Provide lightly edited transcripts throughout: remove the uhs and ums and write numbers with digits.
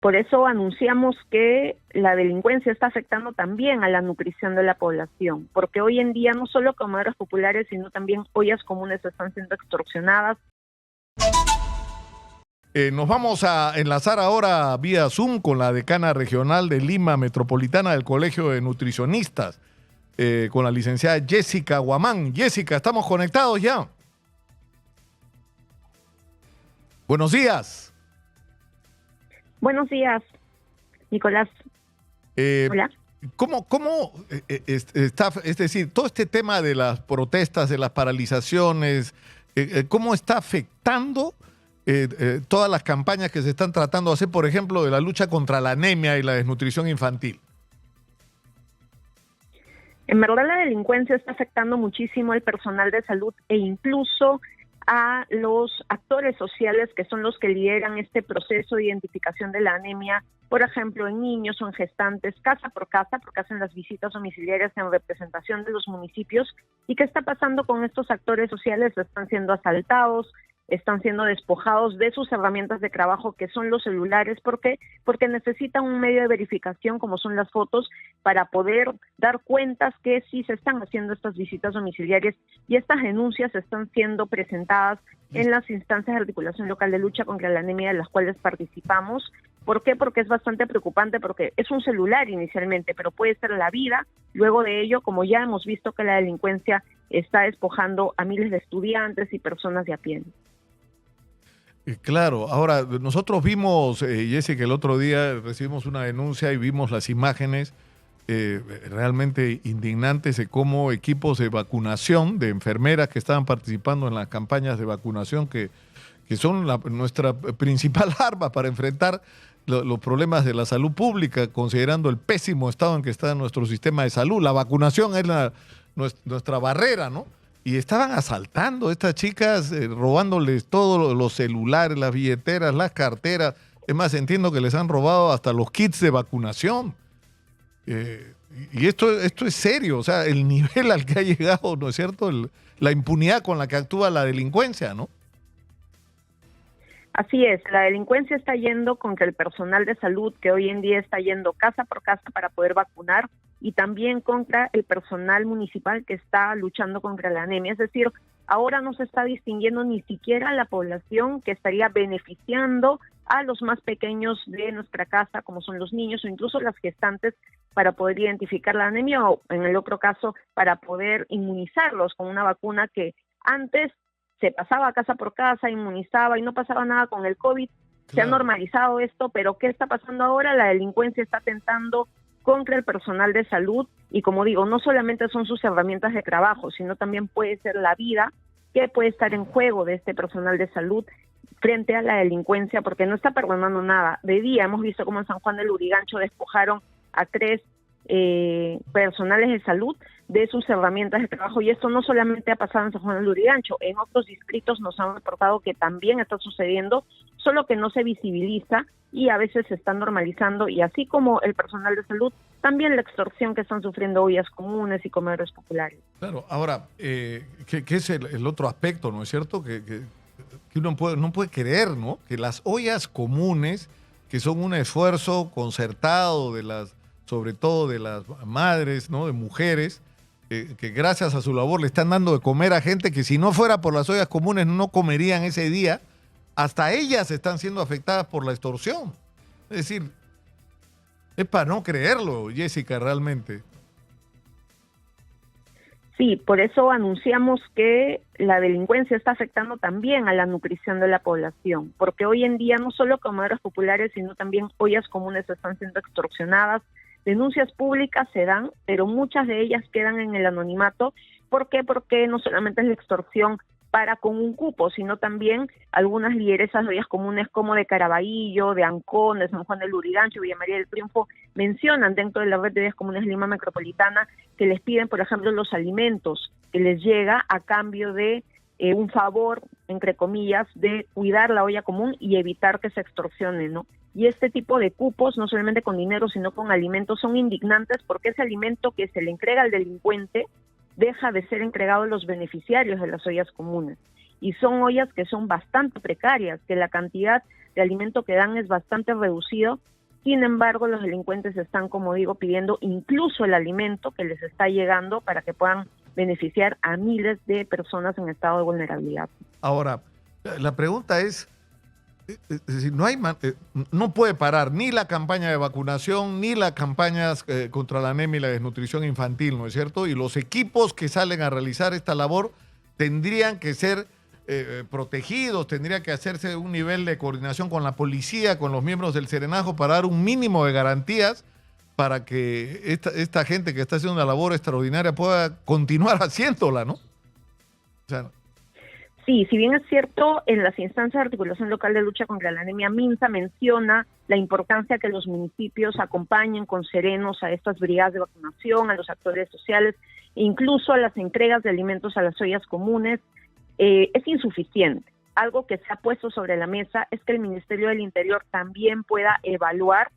Por eso anunciamos que la delincuencia está afectando también a la nutrición de la población, porque hoy en día no solo comedores populares, sino también ollas comunes están siendo extorsionadas. Nos vamos a enlazar ahora vía Zoom con la decana regional de Lima Metropolitana del Colegio de Nutricionistas, con la licenciada Jessica Guamán. Jessica, ¿estamos conectados ya? Buenos días. Buenos días, Nicolás. Hola. ¿Cómo está, es decir, todo este tema de las protestas, de las paralizaciones, cómo está afectando todas las campañas que se están tratando de hacer, por ejemplo, de la lucha contra la anemia y la desnutrición infantil? En verdad la delincuencia está afectando muchísimo al personal de salud e incluso a los actores sociales que son los que lideran este proceso de identificación de la anemia, por ejemplo, en niños o en gestantes, casa por casa, porque hacen las visitas domiciliarias en representación de los municipios. ¿Y qué está pasando con estos actores sociales? Están siendo asaltados, están siendo despojados de sus herramientas de trabajo, que son los celulares. ¿Por qué? Porque necesitan un medio de verificación, como son las fotos, para poder dar cuentas que sí se están haciendo estas visitas domiciliarias, y estas denuncias están siendo presentadas en las instancias de articulación local de lucha contra la anemia de las cuales participamos. ¿Por qué? Porque es bastante preocupante, porque es un celular inicialmente, pero puede ser la vida. Luego de ello, como ya hemos visto que la delincuencia está despojando a miles de estudiantes y personas de a pie. Claro, ahora nosotros vimos, Jessica, el otro día recibimos una denuncia y vimos las imágenes realmente indignantes de cómo equipos de vacunación, de enfermeras que estaban participando en las campañas de vacunación, que son nuestra principal arma para enfrentar los problemas de la salud pública, considerando el pésimo estado en que está nuestro sistema de salud. La vacunación es nuestra barrera, ¿no? Y estaban asaltando a estas chicas, robándoles todos los celulares, las billeteras, las carteras. Es más, entiendo que les han robado hasta los kits de vacunación. Y esto es serio, o sea, el nivel al que ha llegado, ¿no es cierto? La impunidad con la que actúa la delincuencia, ¿no? Así es, la delincuencia está yendo contra el personal de salud, que hoy en día está yendo casa por casa para poder vacunar, y también contra el personal municipal que está luchando contra la anemia. Es decir, ahora no se está distinguiendo ni siquiera la población que estaría beneficiando a los más pequeños de nuestra casa, como son los niños o incluso las gestantes, para poder identificar la anemia, o en el otro caso, para poder inmunizarlos con una vacuna que antes se pasaba casa por casa, inmunizaba y no pasaba nada con el COVID. Claro. Se ha normalizado esto, pero ¿qué está pasando ahora? La delincuencia está atentando contra el personal de salud, y como digo, no solamente son sus herramientas de trabajo, sino también puede ser la vida que puede estar en juego de este personal de salud frente a la delincuencia, porque no está perdonando nada. De día hemos visto cómo en San Juan del Lurigancho despojaron a 3 personales de salud de sus herramientas de trabajo, y esto no solamente ha pasado en San Juan del Lurigancho, en otros distritos nos han reportado que también está sucediendo, solo que no se visibiliza y a veces se está normalizando, y así como el personal de salud, también la extorsión que están sufriendo ollas comunes y comedores populares. Claro, ahora, ¿qué es el otro aspecto, no es cierto? Que uno no puede creer, ¿no? Que las ollas comunes, que son un esfuerzo concertado sobre todo de las madres, ¿no? De mujeres, que gracias a su labor le están dando de comer a gente que si no fuera por las ollas comunes no comerían ese día. Hasta ellas están siendo afectadas por la extorsión. Es decir, es para no creerlo, Jessica, realmente. Sí, por eso anunciamos que la delincuencia está afectando también a la nutrición de la población, porque hoy en día no solo comedores populares, sino también ollas comunes están siendo extorsionadas. Denuncias públicas se dan, pero muchas de ellas quedan en el anonimato. ¿Por qué? Porque no solamente es la extorsión para con un cupo, sino también algunas lideresas de ollas comunes como de Caraballo, de Ancón, de San Juan del Lurigancho, Villa María del Triunfo, mencionan dentro de la red de ollas comunes Lima Metropolitana que les piden, por ejemplo, los alimentos que les llega a cambio de un favor, entre comillas, de cuidar la olla común y evitar que se extorsione, ¿no? Y este tipo de cupos, no solamente con dinero, sino con alimentos, son indignantes, porque ese alimento que se le entrega al delincuente deja de ser entregado a los beneficiarios de las ollas comunes. y son ollas que son bastante precarias, que la cantidad de alimento que dan es bastante reducido. Sin embargo, los delincuentes están, como digo, pidiendo incluso el alimento que les está llegando para que puedan beneficiar a miles de personas en estado de vulnerabilidad. Ahora, la pregunta es decir, no puede parar ni la campaña de vacunación ni las campañas contra la anemia y la desnutrición infantil, ¿no es cierto? Y los equipos que salen a realizar esta labor tendrían que ser protegidos, tendría que hacerse un nivel de coordinación con la policía, con los miembros del Serenajo para dar un mínimo de garantías para que esta gente que está haciendo una labor extraordinaria pueda continuar haciéndola, ¿no? O sea, sí, si bien es cierto, en las instancias de articulación local de lucha contra la anemia, MINSA menciona la importancia que los municipios acompañen con serenos a estas brigadas de vacunación, a los actores sociales, incluso a las entregas de alimentos a las ollas comunes, es insuficiente. Algo que se ha puesto sobre la mesa es que el Ministerio del Interior también pueda evaluar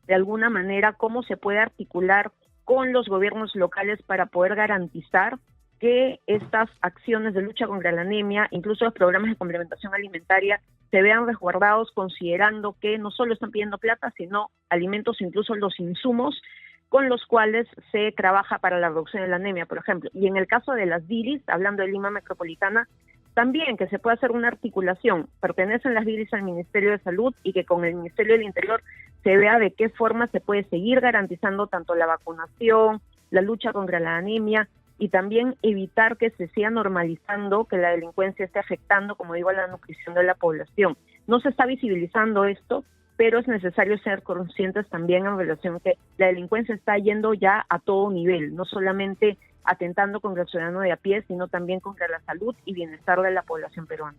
de alguna manera cómo se puede articular con los gobiernos locales para poder garantizar que estas acciones de lucha contra la anemia, incluso los programas de complementación alimentaria, se vean resguardados considerando que no solo están pidiendo plata, sino alimentos, incluso los insumos con los cuales se trabaja para la reducción de la anemia, por ejemplo. Y en el caso de las DILIS, hablando de Lima Metropolitana, también que se pueda hacer una articulación. Pertenecen las DILIS al Ministerio de Salud y que con el Ministerio del Interior se vea de qué forma se puede seguir garantizando tanto la vacunación, la lucha contra la anemia y también evitar que se siga normalizando que la delincuencia esté afectando, como digo, a la nutrición de la población. No se está visibilizando esto, pero es necesario ser conscientes también en relación que la delincuencia está yendo ya a todo nivel, no solamente atentando contra el ciudadano de a pie, sino también contra la salud y bienestar de la población peruana.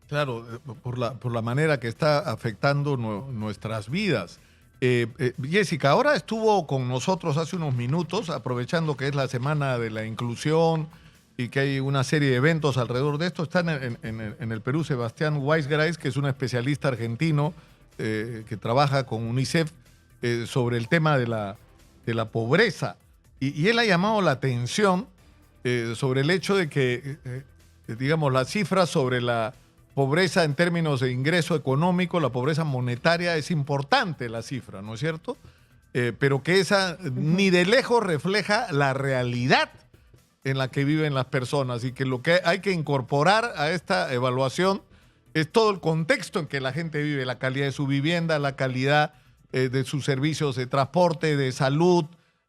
Claro, por la manera que está afectando nuestras vidas. Jessica, ahora estuvo con nosotros hace unos minutos, aprovechando que es la Semana de la Inclusión y que hay una serie de eventos alrededor de esto. Está en el Perú Sebastián Weisgrais, que es un especialista argentino que trabaja con UNICEF sobre el tema de la pobreza. Y él ha llamado la atención sobre el hecho de que, digamos, las cifras sobre la pobreza en términos de ingreso económico, la pobreza monetaria, es importante la cifra, ¿no es cierto? Pero que esa ni de lejos refleja la realidad en la que viven las personas y que lo que hay que incorporar a esta evaluación es todo el contexto en que la gente vive, la calidad de su vivienda, la calidad de sus servicios de transporte, de salud,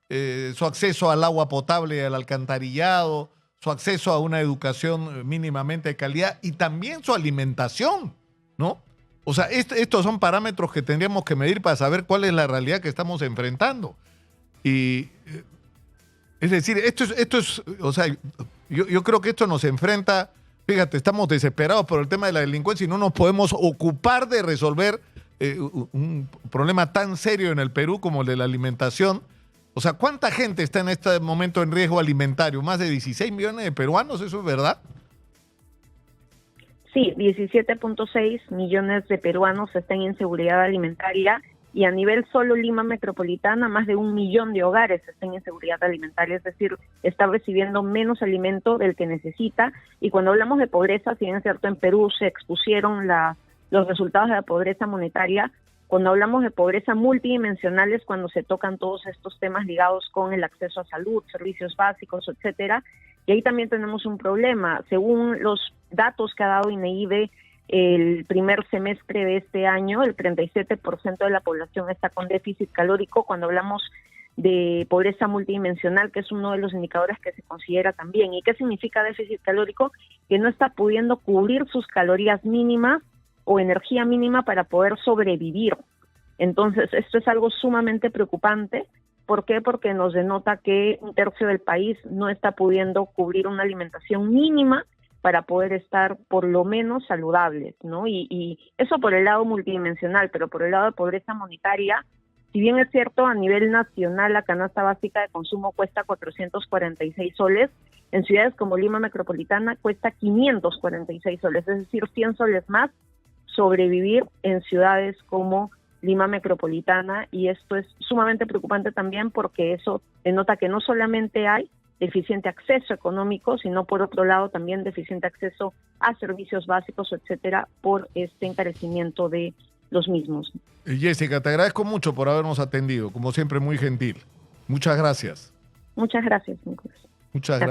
su acceso al agua potable y al alcantarillado, su acceso a una educación mínimamente de calidad y también su alimentación, ¿no? O sea, estos son parámetros que tendríamos que medir para saber cuál es la realidad que estamos enfrentando. Y es decir, esto es o sea, yo creo que esto nos enfrenta, fíjate, estamos desesperados por el tema de la delincuencia y no nos podemos ocupar de resolver un problema tan serio en el Perú como el de la alimentación. O sea, ¿cuánta gente está en este momento en riesgo alimentario? ¿Más de 16 millones de peruanos? ¿Eso es verdad? Sí, 17.6 millones de peruanos están en inseguridad alimentaria y a nivel solo Lima Metropolitana, más de 1 millón de hogares están en inseguridad alimentaria, es decir, está recibiendo menos alimento del que necesita. Y cuando hablamos de pobreza, si bien es cierto, en Perú se expusieron los resultados de la pobreza monetaria, cuando hablamos de pobreza multidimensional es cuando se tocan todos estos temas ligados con el acceso a salud, servicios básicos, etcétera. Y ahí también tenemos un problema. Según los datos que ha dado INEIDE, el primer semestre de este año, el 37% de la población está con déficit calórico. Cuando hablamos de pobreza multidimensional, que es uno de los indicadores que se considera también. ¿Y qué significa déficit calórico? Que no está pudiendo cubrir sus calorías mínimas o energía mínima para poder sobrevivir. Entonces, esto es algo sumamente preocupante. ¿Por qué? Porque nos denota que 1/3 del país no está pudiendo cubrir una alimentación mínima para poder estar por lo menos saludables, ¿no? Y eso por el lado multidimensional, pero por el lado de pobreza monetaria, si bien es cierto, a nivel nacional la canasta básica de consumo cuesta 446 soles, en ciudades como Lima Metropolitana cuesta 546 soles, es decir, 100 soles más sobrevivir en ciudades como Lima Metropolitana, y esto es sumamente preocupante también porque eso denota que no solamente hay deficiente acceso económico, sino por otro lado también deficiente acceso a servicios básicos, etcétera, por este encarecimiento de los mismos. Jessica, te agradezco mucho por habernos atendido, como siempre muy gentil. Muchas gracias. Muchas gracias, Nicolás. Muchas gracias.